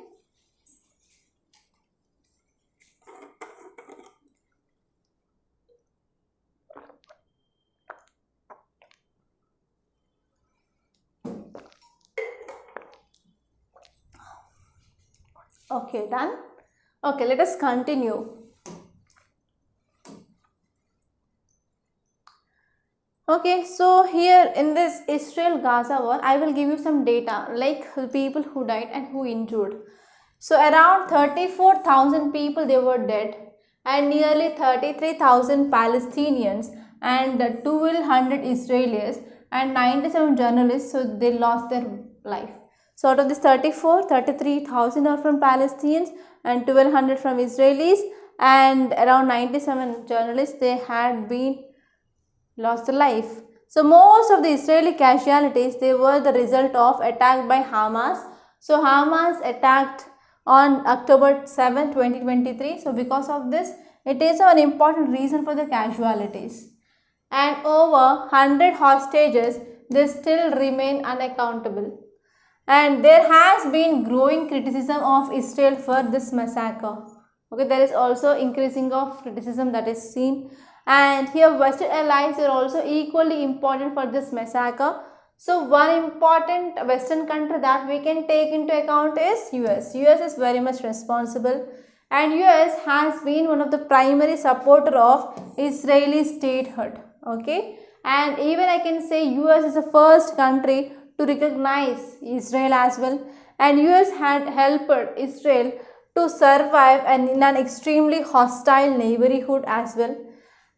Okay, done. Okay, let us continue. Okay, so here in this Israel-Gaza war, I will give you some data like people who died and who injured. So around 34,000 people they were dead, and nearly 33,000 Palestinians and 1,200 Israelis and 97 journalists, so they lost their life. So out of this 33,000 are from Palestinians and 1,200 from Israelis, and around 97 journalists they had been lost their life. So most of the Israeli casualties, they were the result of attack by Hamas. So Hamas attacked on October 7, 2023. So because of this, it is an important reason for the casualties. And over 100 hostages, they still remain unaccountable. And there has been growing criticism of Israel for this massacre. Okay, there is also increasing of criticism that is seen. And here Western allies are also equally important for this massacre. So one important Western country that we can take into account is US. US is very much responsible, and US has been one of the primary supporter of Israeli statehood. Okay, and even I can say US is the first country to recognize Israel as well, and US had helped Israel to survive and in an extremely hostile neighborhood as well.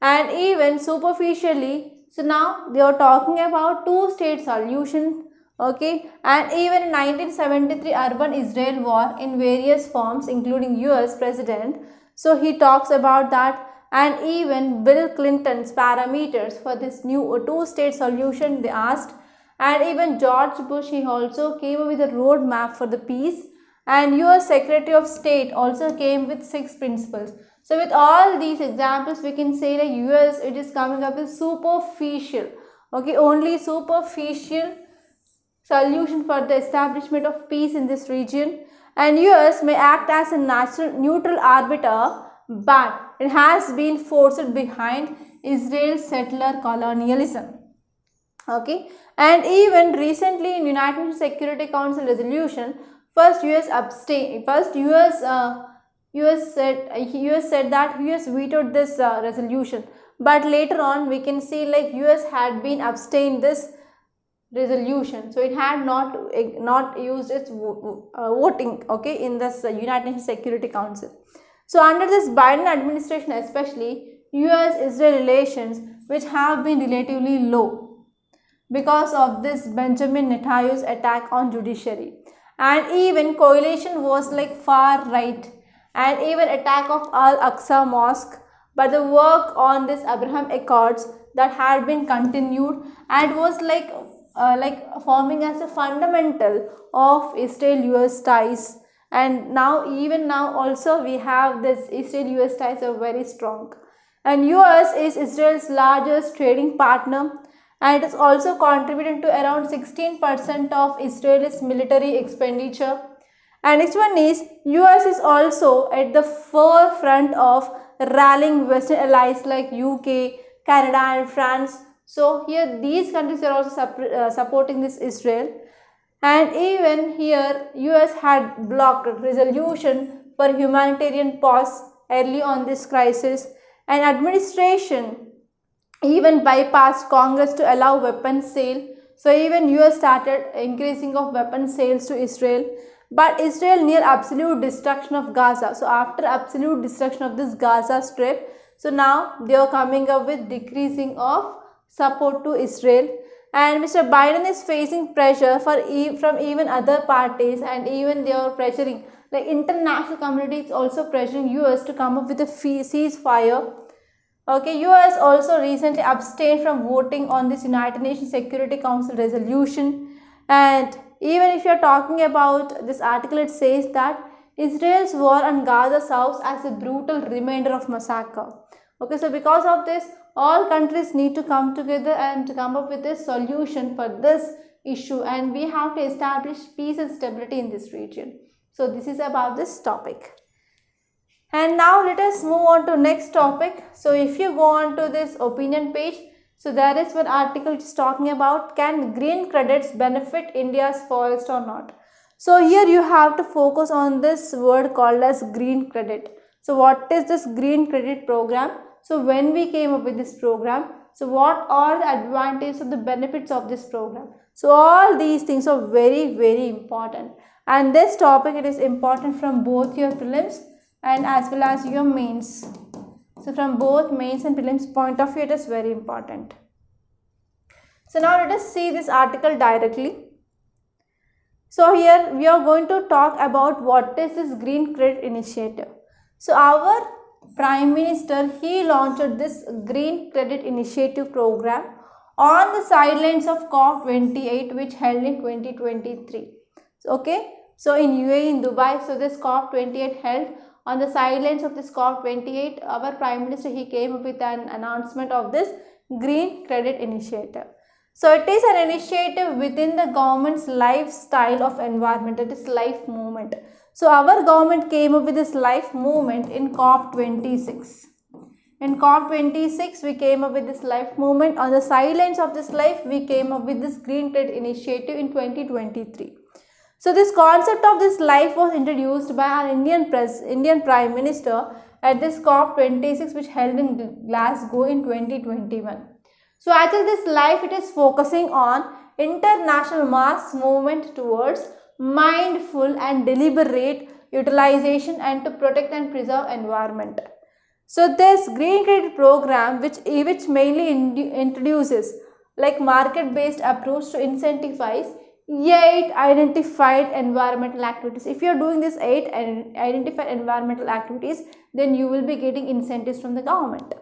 And even superficially, so now they are talking about two-state solution, okay, and even in 1973 urban Israel war in various forms including US president, so he talks about that, and even Bill Clinton's parameters for this new two-state solution they asked, and even George Bush, he also came up with a roadmap for the peace, and US Secretary of State also came with 6 principles. So with all these examples, we can say that US, it is coming up with superficial, okay, only superficial solution for the establishment of peace in this region. And US may act as a natural neutral arbiter, but it has been forced behind Israel's settler colonialism. Okay, and even recently in United Nations Security Council resolution, first US abstained. First US said that US vetoed this resolution, but later on we can see like US had been abstained this resolution, so it had not used its voting, okay, in this United Nations Security Council. So under this Biden administration especially, US-Israel relations which have been relatively low because of this Benjamin Netanyahu's attack on judiciary, and even coalition was like far right, and even attack of Al-Aqsa Mosque, but the work on this Abraham Accords that had been continued and was like forming as a fundamental of Israel-US ties. And now even now also we have this Israel-US ties are very strong, and US is Israel's largest trading partner, and it is also contributing to around 16% of Israel's military expenditure. And next one is US is also at the forefront of rallying Western allies like UK, Canada and France. So here these countries are also supporting this Israel. And even here US had blocked resolution for humanitarian pause early on this crisis, and administration even bypassed Congress to allow weapons sale. So even US started increasing of weapons sales to Israel. But Israel near absolute destruction of Gaza. So after absolute destruction of this Gaza Strip, so now they are coming up with decreasing of support to Israel. And Mr. Biden is facing pressure from even other parties, and even they are pressuring, like international community is also pressuring US to come up with a ceasefire. Okay, US also recently abstained from voting on this United Nations Security Council resolution. And even if you are talking about this article, it says that Israel's war on Gaza serves as a brutal reminder of massacre. Okay, so because of this, all countries need to come together and to come up with a solution for this issue, and we have to establish peace and stability in this region. So this is about this topic. And now let us move on to next topic. So if you go on to this opinion page, so there is one article which is talking about, can green credits benefit India's forest or not? So here you have to focus on this word called as green credit. So what is this green credit program? So when we came up with this program, so what are the advantages of the benefits of this program? So all these things are very, very important. And this topic, it is important from both your prelims and as well as your mains. So from both mains and prelims point of view, it is very important. So now let us see this article directly. So here we are going to talk about what is this Green Credit Initiative. So our Prime Minister, he launched this Green Credit Initiative program on the sidelines of COP28 which held in 2023. Okay, so in UAE, in Dubai, so this COP28 held. On the sidelines of this COP28, our Prime Minister, he came up with an announcement of this Green Credit Initiative. So it is an initiative within the government's lifestyle of environment, that is life movement. So our government came up with this life movement in COP26. In COP26, we came up with this life movement. On the sidelines of this life, we came up with this Green Credit Initiative in 2023. So this concept of this life was introduced by our Indian Prime Minister at this COP26 which held in Glasgow in 2021. So actually this life, it is focusing on international mass movement towards mindful and deliberate utilization and to protect and preserve environment. So this Green Credit program which mainly introduces like market-based approach to incentivize 8 identified environmental activities. If you are doing this 8 identified environmental activities, then you will be getting incentives from the government.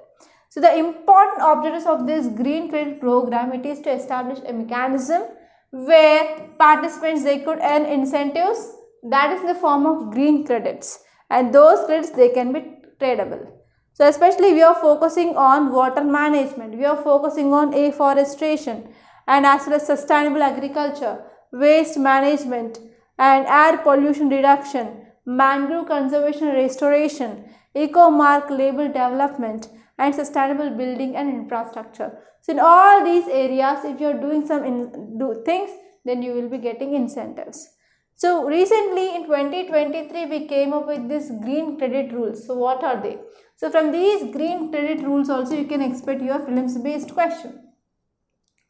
So the important objectives of this Green Credit program, it is to establish a mechanism where participants, they could earn incentives, that is in the form of green credits, and those credits, they can be tradable. So especially we are focusing on water management, we are focusing on afforestation and as well as sustainable agriculture, waste management and air pollution reduction, mangrove conservation and restoration, eco-mark label development and sustainable building and infrastructure. So in all these areas, if you are doing some things, then you will be getting incentives. So recently in 2023, we came up with this green credit rules. So what are they? So from these green credit rules also you can expect your prelims based question.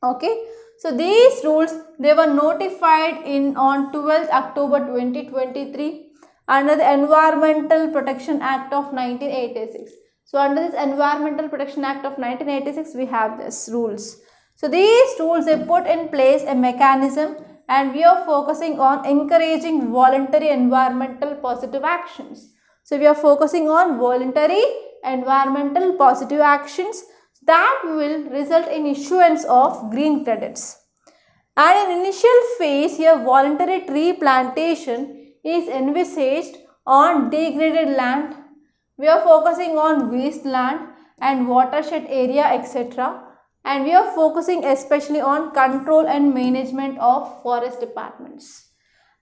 Okay. So these rules, they were notified on 12th October 2023 under the Environmental Protection Act of 1986. So under this Environmental Protection Act of 1986, we have these rules. So these rules, they put in place a mechanism and we are focusing on encouraging voluntary environmental positive actions. So we are focusing on voluntary environmental positive actions that will result in issuance of green credits. And in initial phase, here voluntary tree plantation is envisaged on degraded land. We are focusing on wasteland and watershed area, etc. And we are focusing especially on control and management of forest departments.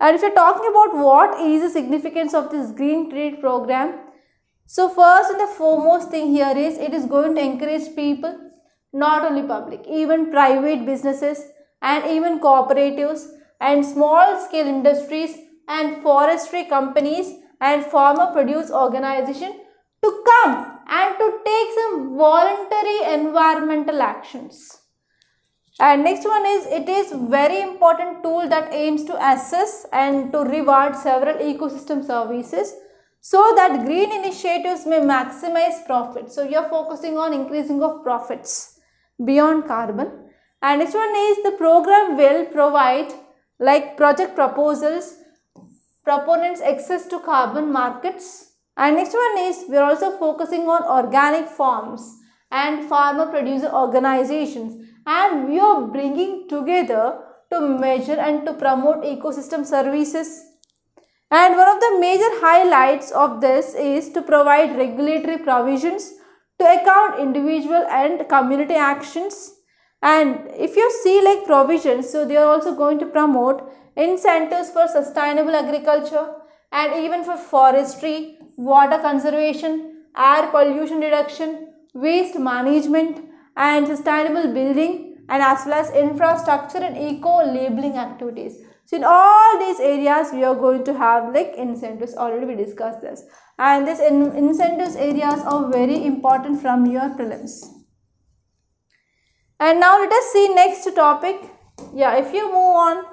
And if you are talking about what is the significance of this green credit program, so first and the foremost thing here is it is going to encourage people, not only public, even private businesses and even cooperatives and small scale industries and forestry companies and farmer produce organizations to come and to take some voluntary environmental actions. And next one is, it is very important tool that aims to assess and to reward several ecosystem services so that green initiatives may maximize profit. So you are focusing on increasing of profits beyond carbon. And next one is, the program will provide like project proposals, proponents access to carbon markets. And next one is, we are also focusing on organic farms and farmer producer organizations, and we are bringing together to measure and to promote ecosystem services. And one of the major highlights of this is to provide regulatory provisions to account individual and community actions. And if you see like provisions, so they are also going to promote incentives for sustainable agriculture and even for forestry, water conservation, air pollution reduction, waste management and sustainable building, and as well as infrastructure and eco-labeling activities. So in all these areas we are going to have like incentives. Already we discussed this, and these incentives areas are very important from your prelims. And now let us see next topic. Yeah, if you move on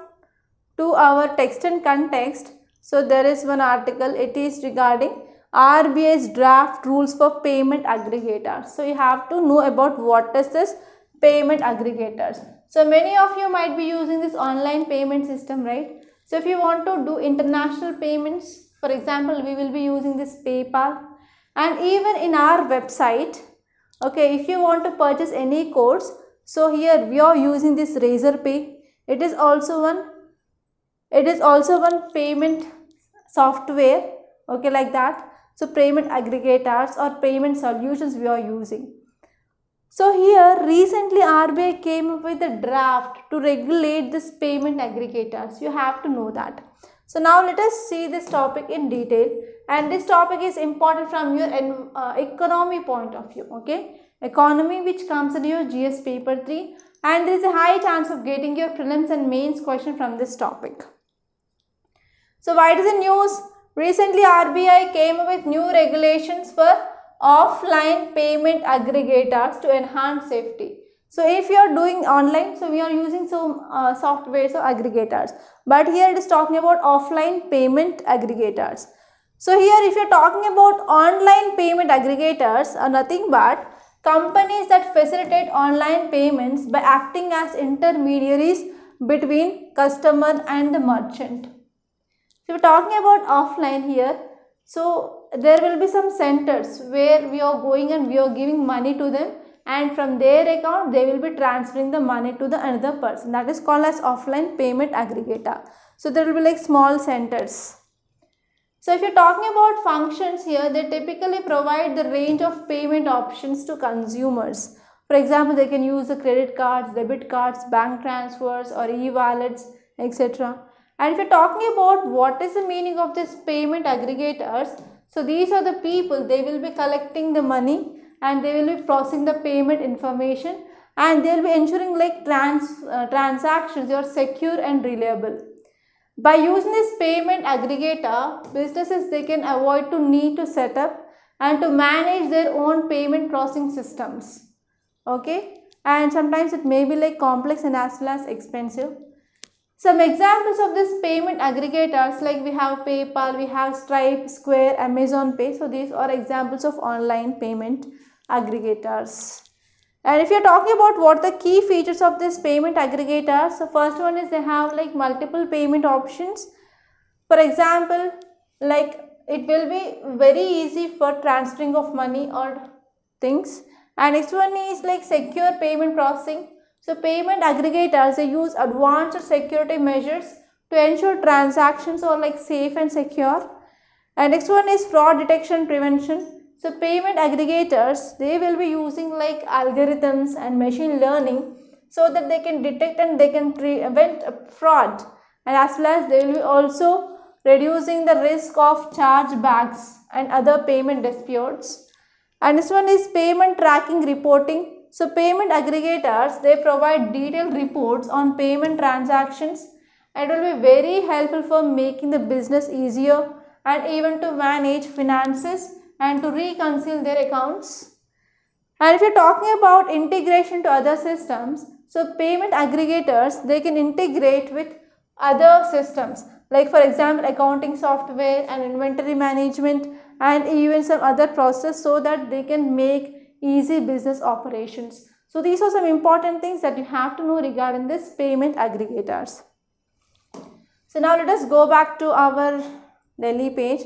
to our text and context, so there is one article, it is regarding RBI's draft rules for payment aggregators. So you have to know about what is this payment aggregators. So many of you might be using this online payment system, right? So if you want to do international payments, for example, we will be using this PayPal, and even in our website, okay, if you want to purchase any course, so here we are using this Razorpay. It is also one payment software, okay, like that. So payment aggregators or payment solutions we are using. So here recently RBI came up with a draft to regulate this payment aggregators. You have to know that. So now let us see this topic in detail, and this topic is important from your economy point of view, okay. Economy, which comes in your GS paper 3, and there is a high chance of getting your prelims and mains question from this topic. So why it is in news? Recently RBI came up with new regulations for offline payment aggregators to enhance safety. So if you are doing online, so we are using some softwares or aggregators, but here it is talking about offline payment aggregators. So here if you are talking about online payment aggregators are nothing but companies that facilitate online payments by acting as intermediaries between customer and the merchant. So we are talking about offline here, so there will be some centers where we are going and we are giving money to them, and from their account they will be transferring the money to the another person. That is called as offline payment aggregator. So there will be like small centers. So if you are talking about functions here, they typically provide the range of payment options to consumers. For example, they can use the credit cards, debit cards, bank transfers or e-wallets, etc. And if you are talking about what is the meaning of this payment aggregators, so these are the people, they will be collecting the money and they will be processing the payment information, and they will be ensuring like transactions are secure and reliable. By using this payment aggregator, businesses they can avoid to need to set up and to manage their own payment processing systems. Okay, and sometimes it may be like complex and as well as expensive. Some examples of this payment aggregators, like we have PayPal, we have Stripe, Square, Amazon Pay. So these are examples of online payment aggregators. And if you are talking about what the key features of this payment aggregator, so first one is they have like multiple payment options. For example, like it will be very easy for transferring of money or things. And next one is like secure payment processing. So payment aggregators, they use advanced security measures to ensure transactions are like safe and secure. And next one is fraud detection and prevention. So payment aggregators, they will be using like algorithms and machine learning so that they can detect and they can prevent fraud, and as well as they will be also reducing the risk of chargebacks and other payment disputes. And this one is payment tracking reporting. So payment aggregators, they provide detailed reports on payment transactions, and it will be very helpful for making the business easier and even to manage finances and to reconcile their accounts. And if you are talking about integration to other systems, so payment aggregators, they can integrate with other systems, like for example accounting software and inventory management and even some other process, so that they can make easy business operations. So these are some important things that you have to know regarding this payment aggregators. So now let us go back to our Delhi page,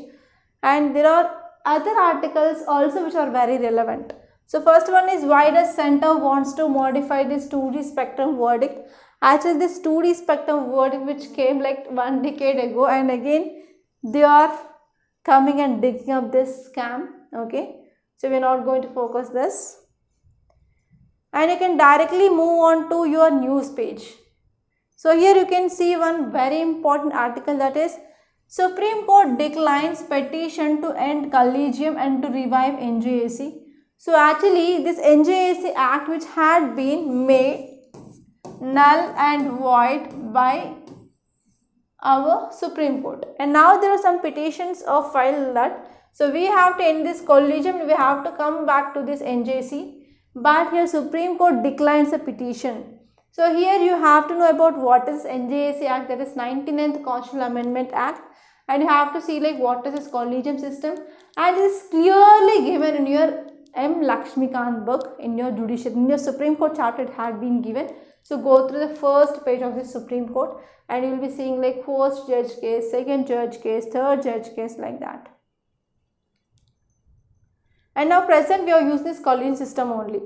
and there are other articles also which are very relevant. So first one is, why does Center wants to modify this 2G spectrum verdict? Actually, this 2D spectrum word which came like 1 decade ago, and again they are coming and digging up this scam. Okay, so we're not going to focus this. And you can directly move on to your news page. So here you can see one very important article, that is Supreme Court declines petition to end collegium and to revive NJAC. So actually this NJAC Act, which had been made null and void by our Supreme Court, and now there are some petitions of filed that, so we have to end this collegium, we have to come back to this NJAC, but here Supreme Court declines the petition. So here you have to know about what is NJAC Act, that is 99th Constitutional Amendment Act, and you have to see like what is this collegium system, and it is clearly given in your M. Lakshmikant book, in your judicial, in your Supreme Court chapter it had been given. So go through the first page of the Supreme Court and you will be seeing like first judge case, second judge case, third judge case, like that. And now present we are using this collegium system only.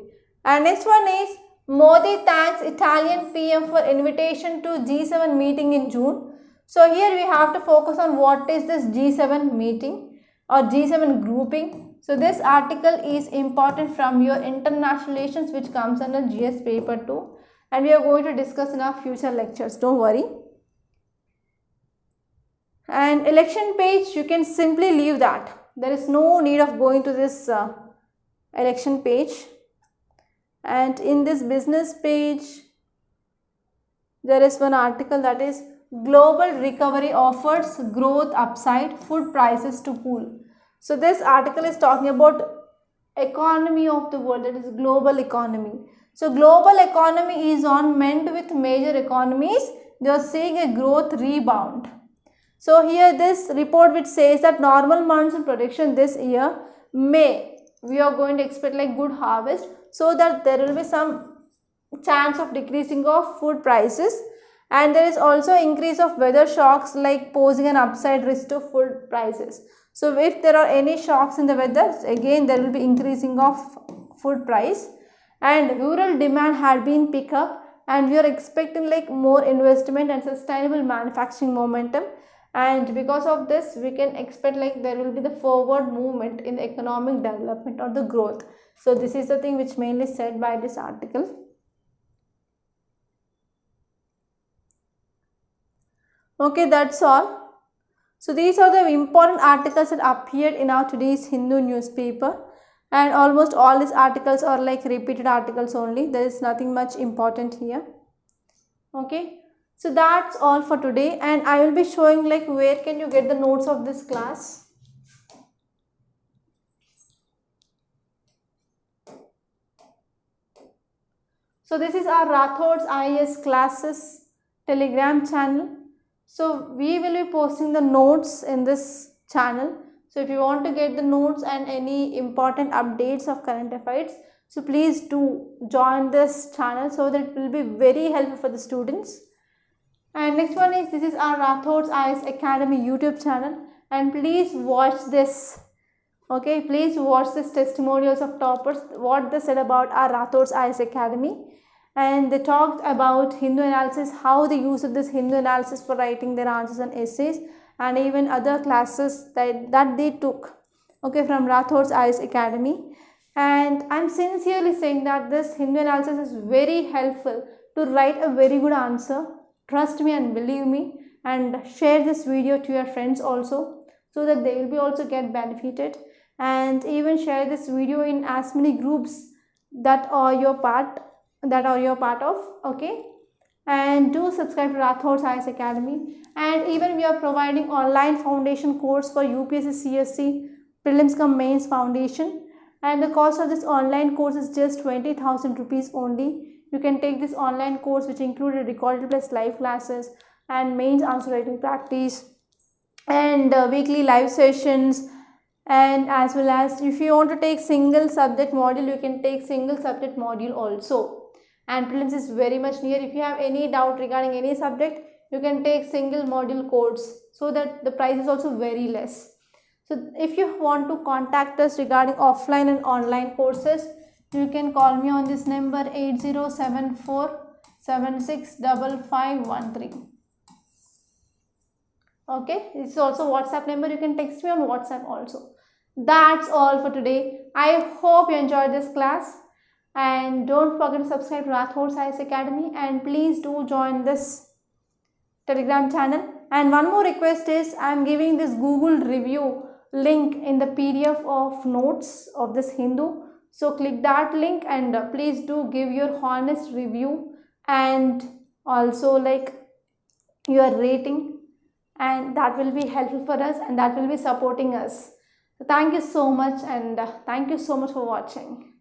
And next one is Modi thanks Italian PM for invitation to G7 meeting in June. So here we have to focus on what is this G7 meeting or G7 grouping. So this article is important from your international relations, which comes under GS paper 2, and we are going to discuss in our future lectures, don't worry. And election page, you can simply leave that. There is no need of going to this election page. And in this business page, there is one article, that is Global Recovery Offers Growth Upside, Food Prices to Cool. So this article is talking about economy of the world, that is global economy. So global economy is on mend with major economies. They are seeing a growth rebound. So here this report which says that normal monsoon prediction this year, May, we are going to expect like good harvest, so that there will be some chance of decreasing of food prices, and there is also increase of weather shocks like posing an upside risk to food prices. So if there are any shocks in the weather, again there will be increasing of food price, and rural demand had been pick up, and we are expecting like more investment and sustainable manufacturing momentum, and because of this we can expect like there will be the forward movement in the economic development or the growth. So this is the thing which mainly said by this article. Okay, that's all. So these are the important articles that appeared in our today's Hindu newspaper, and almost all these articles are like repeated articles only. There is nothing much important here. Okay, so that's all for today, and I will be showing like where can you get the notes of this class. So this is our Rathods IAS classes Telegram channel. So we will be posting the notes in this channel. So if you want to get the notes and any important updates of current affairs, so please do join this channel, so that it will be very helpful for the students. And next one is, this is our Rathods IAS Academy YouTube channel, and please watch this. Okay, please watch this testimonials of toppers, what they said about our Rathods IAS Academy. And they talked about Hindu analysis, how they use this Hindu analysis for writing their answers and essays, and even other classes that they took, okay, from Rathods IAS Academy. And I'm sincerely saying that this Hindu analysis is very helpful to write a very good answer. Trust me and believe me, and share this video to your friends also, so that they will be also get benefited, and even share this video in as many groups that are your part of, okay. And do subscribe to Rathods IAS Academy, and even we are providing online foundation course for UPSC CSC Prelims cum Mains Foundation, and the cost of this online course is just 20,000 rupees only. You can take this online course, which included recorded plus live classes and mains answer writing practice and weekly live sessions, and as well as if you want to take single subject module, you can take single subject module also. And prelims is very much near. If you have any doubt regarding any subject, you can take single module course, so that the price is also very less. So if you want to contact us regarding offline and online courses, you can call me on this number 8074 765513. Okay, this is also WhatsApp number. You can text me on WhatsApp also. That's all for today. I hope you enjoyed this class, and don't forget to subscribe to Rathods IAS Academy, and please do join this Telegram channel. And one more request is, I am giving this Google review link in the PDF of notes of this Hindu. So click that link and please do give your honest review and also like your rating, and that will be helpful for us and that will be supporting us. So thank you so much, and thank you so much for watching.